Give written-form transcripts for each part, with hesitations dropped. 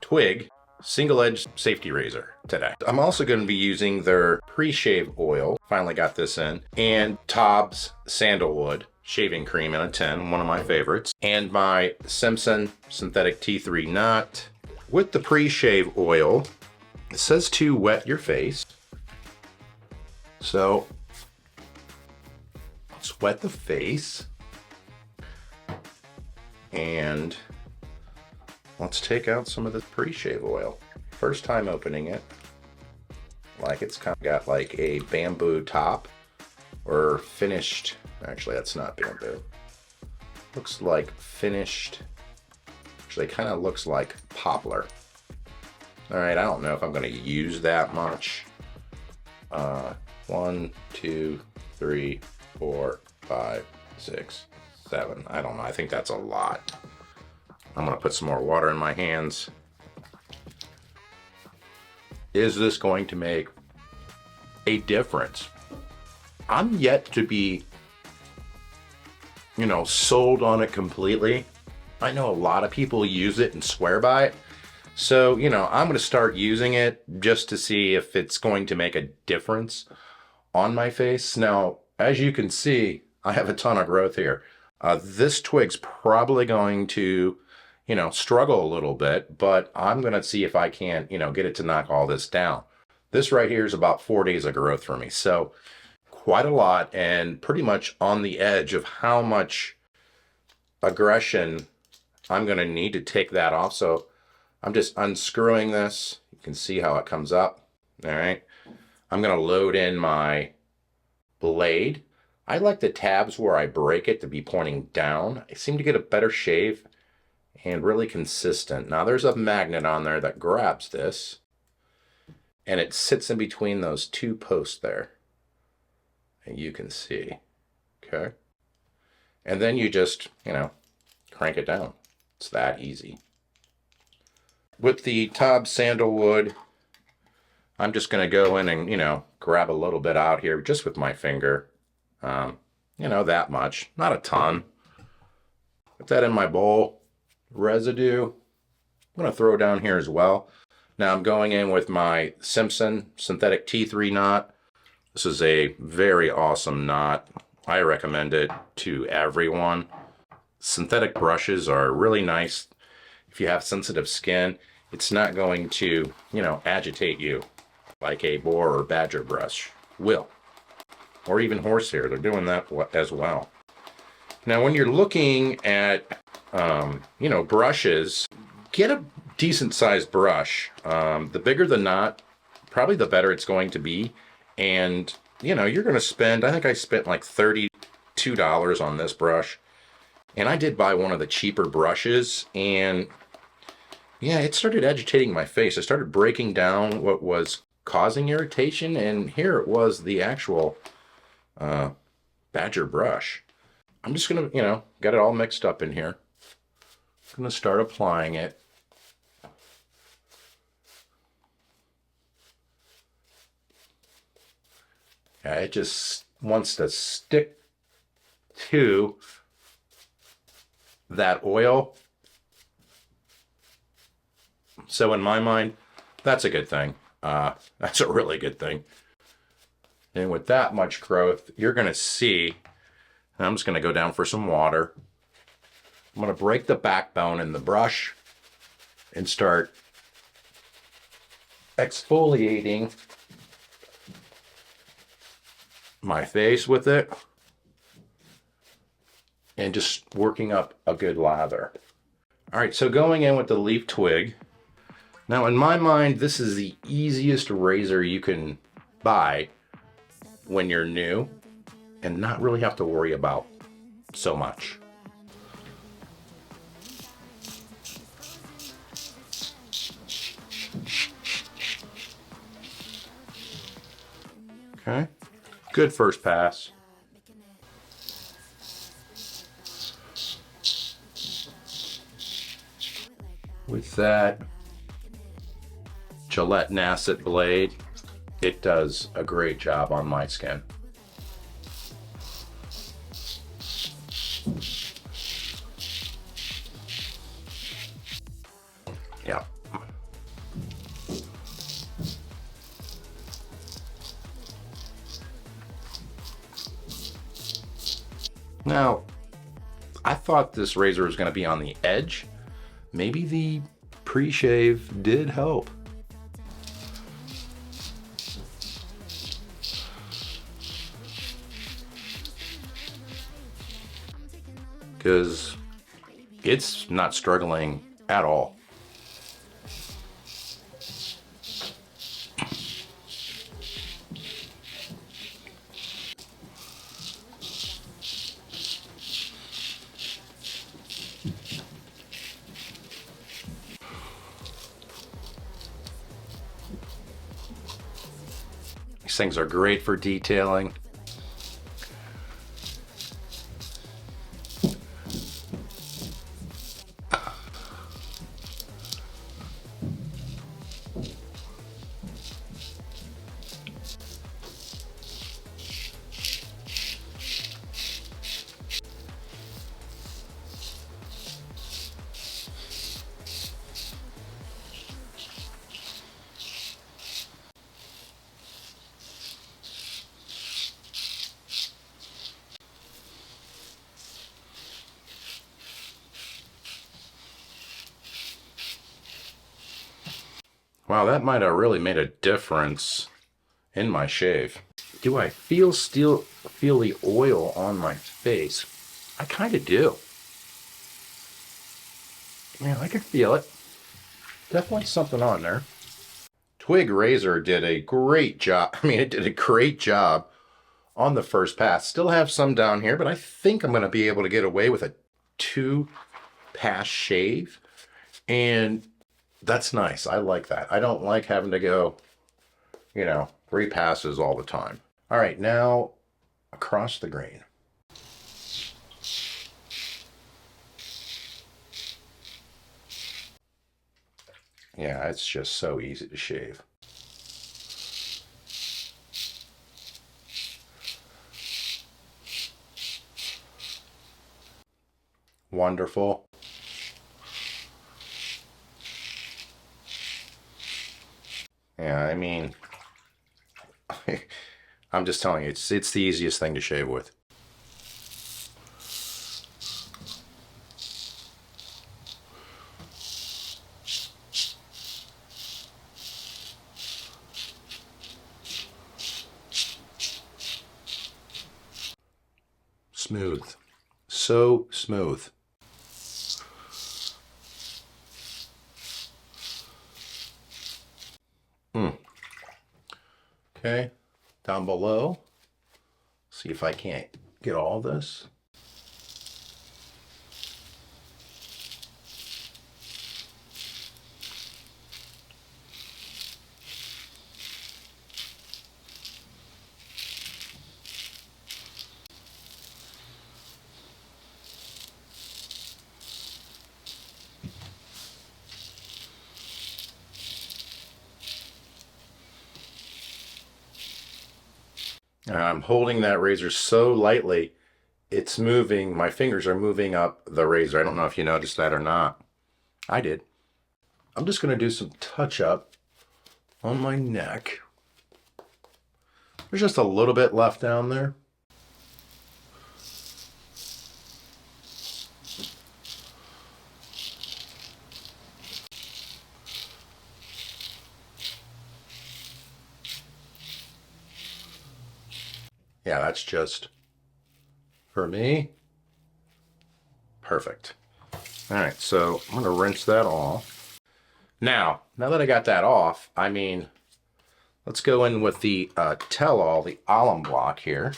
Twig single-edged safety razor today. I'm also going to be using their pre-shave oil, finally got this in, and Tobbs sandalwood shaving cream in a tin, one of my favorites, and my Simpson synthetic T3 knot. With the pre-shave oil, it says to wet your face, so let's wet the face, and let's take out some of the pre-shave oil. First time opening it, like it's kind of got like a bamboo top or finished, actually that's not bamboo. Looks like finished, actually kind of looks like poplar. All right, I don't know if I'm gonna use that much. 1, 2, 3, 4, 5, 6, 7. I don't know, I think that's a lot. I'm gonna put some more water in my hands. Is this going to make a difference? I'm yet to be, sold on it completely. I know a lot of people use it and swear by it. So, I'm gonna start using it just to see if it's going to make a difference on my face. Now, as you can see, I have a ton of growth here. This twig's probably going to struggle a little bit, but I'm going to see if I can't, get it to knock all this down. This right here is about 4 days of growth for me. So quite a lot, and pretty much on the edge of how much aggression I'm going to need to take that off. So I'm just unscrewing this. You can see how it comes up. All right. I'm going to load in my blade. I like the tabs where I break it to be pointing down. I seem to get a better shave and really consistent. Now there's a magnet on there that grabs this, and it sits in between those two posts there. And you can see, okay? And then you just, crank it down. It's that easy. With the Tobbs sandalwood, I'm just gonna go in and, grab a little bit out here just with my finger. That much, not a ton. Put that in my bowl. Residue, I'm going to throw down here as well. Now I'm going in with my Simpson synthetic T3 knot. This is a very awesome knot. I recommend it to everyone. Synthetic brushes are really nice. If you have sensitive skin, it's not going to, agitate you like a boar or badger brush will. Or even horsehair, they're doing that as well. Now when you're looking at brushes, get a decent sized brush. The bigger the knot, probably the better it's going to be. And, you're going to spend, I think I spent like $32 on this brush. And I did buy one of the cheaper brushes, and yeah, it started agitating my face. I started breaking down what was causing irritation, and here it was, the actual badger brush. I'm just going to, get it all mixed up in here. I'm going to start applying it. Yeah, it just wants to stick to that oil. So in my mind, that's a good thing. That's a really good thing. And with that much growth, you're going to see, and I'm just going to go down for some water. I'm going to break the backbone in the brush and start exfoliating my face with it and just working up a good lather. All right, so going in with the Leaf Twig. Now in my mind, this is the easiest razor you can buy when you're new and not really have to worry about so much. Okay, good first pass. With that Gillette nacet blade, it does a great job on my skin. Now, I thought this razor was going to be on the edge. Maybe the pre-shave did help. Because it's not struggling at all. These things are great for detailing. Wow, that might have really made a difference in my shave. Do I feel the oil on my face? I kind of do. Yeah, I can feel it. Definitely something on there. Twig Razor did a great job. I mean, it did a great job on the first pass. Still have some down here, but I think I'm going to be able to get away with a 2-pass shave. And that's nice. I like that. I don't like having to go, 3 passes all the time. All right, now across the grain. Yeah, it's just so easy to shave. Wonderful. Yeah, I mean, I'm just telling you, it's the easiest thing to shave with. Smooth. So smooth. Okay, down below. See if I can't get all this. I'm holding that razor so lightly, it's moving, my fingers are moving up the razor. I don't know if you noticed that or not. I did. I'm just going to do some touch up on my neck. There's just a little bit left down there. Yeah, that's just, for me, perfect. All right, so I'm going to rinse that off. Now that I got that off, I mean, let's go in with the tell-all, the Alum block here.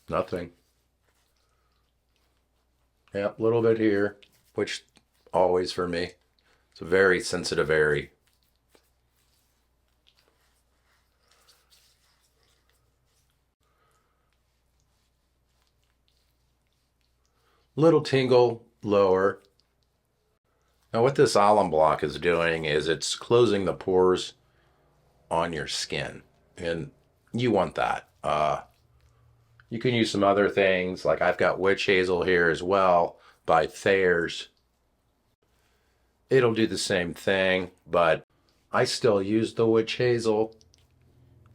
Nothing. Yep, a little bit here, which always for me. It's a very sensitive area. Little tingle lower. Now what this alum block is doing is it's closing the pores on your skin, and you want that. You can use some other things, like I've got witch hazel here as well by Thayer's. It'll do the same thing, but I still use the witch hazel,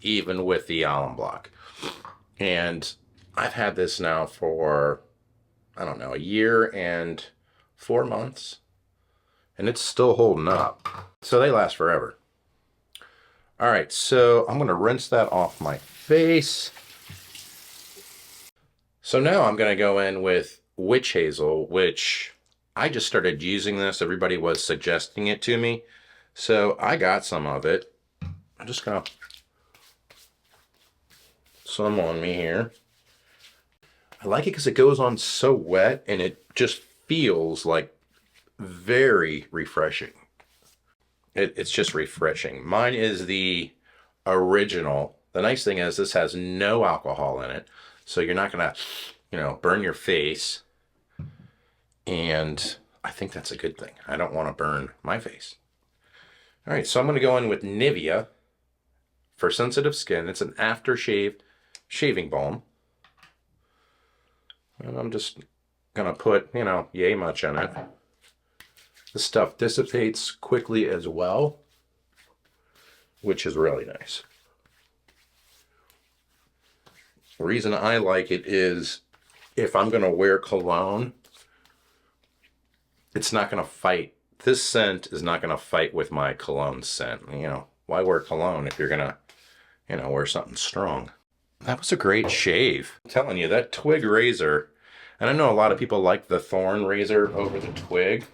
even with the alum block. And I've had this now for, I don't know, a year and 4 months. And it's still holding up. So they last forever. All right, so I'm going to rinse that off my face. So now I'm going to go in with witch hazel, which I just started using this. Everybody was suggesting it to me. So I got some of it. I'm just going to some on me here. I like it because it goes on so wet and it just feels like very refreshing. It's just refreshing. Mine is the original. The nice thing is this has no alcohol in it, so you're not gonna, burn your face. And I think that's a good thing. I don't want to burn my face. All right, so I'm gonna go in with Nivea for sensitive skin. It's an aftershave shaving balm. And I'm just gonna put, yay much in it. The stuff dissipates quickly as well, which is really nice. The reason I like it is if I'm gonna wear cologne, it's not gonna fight. This scent is not gonna fight with my cologne scent. Why wear cologne if you're gonna, wear something strong? That was a great shave. I'm telling you, that Twig Razor, and I know a lot of people like the Thorn Razor over the Twig.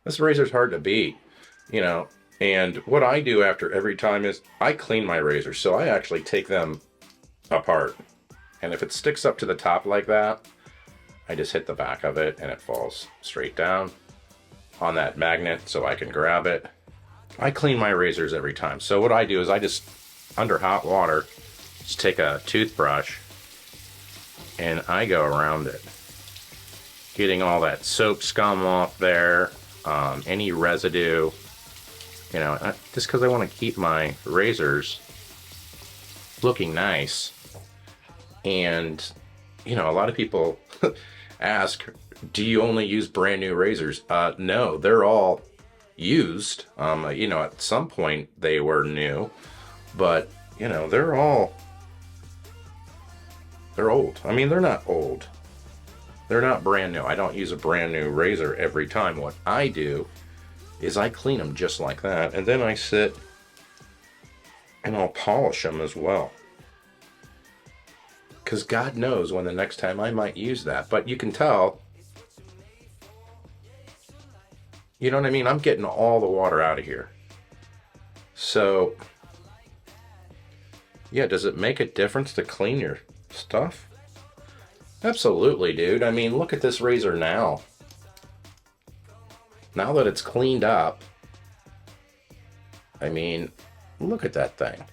This razor's hard to beat, and what I do after every time is I clean my razors. So I actually take them apart. And if it sticks up to the top like that, I just hit the back of it and it falls straight down on that magnet so I can grab it. I clean my razors every time. So what I do is I just, under hot water, just take a toothbrush and I go around it, getting all that soap scum off there. Any residue, just because I want to keep my razors looking nice. And, a lot of people ask, do you only use brand new razors? No, they're all used. At some point they were new, but, they're old. I mean, they're not old. They're not brand new. I don't use a brand new razor every time. What I do is I clean them just like that, and then I sit and I'll polish them as well. Because God knows when the next time I might use that. But you can tell, you know what I mean? I'm getting all the water out of here. So, yeah, does it make a difference to clean your stuff? Absolutely, dude. I mean, look at this razor now. Now that it's cleaned up, I mean, look at that thing.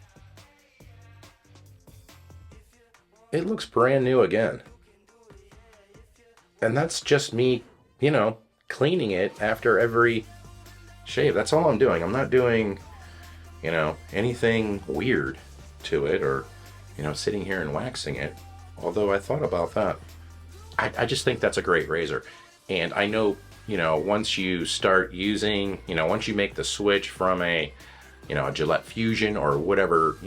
It looks brand new again. And that's just me, cleaning it after every shave. That's all I'm doing. I'm not doing, anything weird to it or, sitting here and waxing it. Although I thought about that. I just think that's a great razor. And I know, once you start using, once you make the switch from a Gillette Fusion or whatever,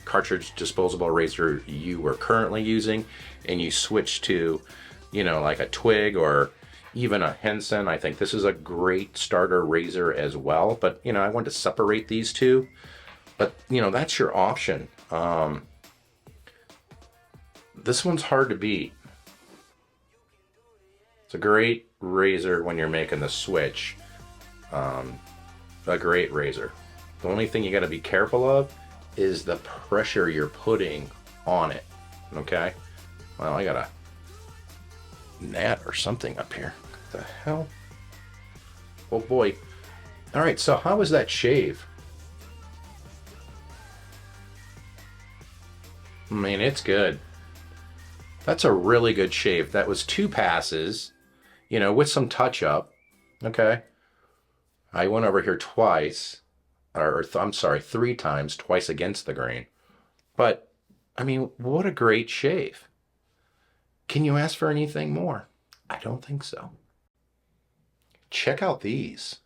cartridge disposable razor you were currently using, and you switch to, like a Twig or even a Henson, I think this is a great starter razor as well. But, I want to separate these two. But, that's your option. This one's hard to beat. It's a great razor when you're making the switch. A great razor. The only thing you got to be careful of is the pressure you're putting on it. Okay? Well, I got a gnat or something up here. What the hell? Oh boy. Alright, so how was that shave? I mean, it's good. That's a really good shave. That was 2 passes, with some touch up. Okay. I went over here twice, I'm sorry, 3 times, twice against the grain. But, I mean, what a great shave. Can you ask for anything more? I don't think so. Check out these.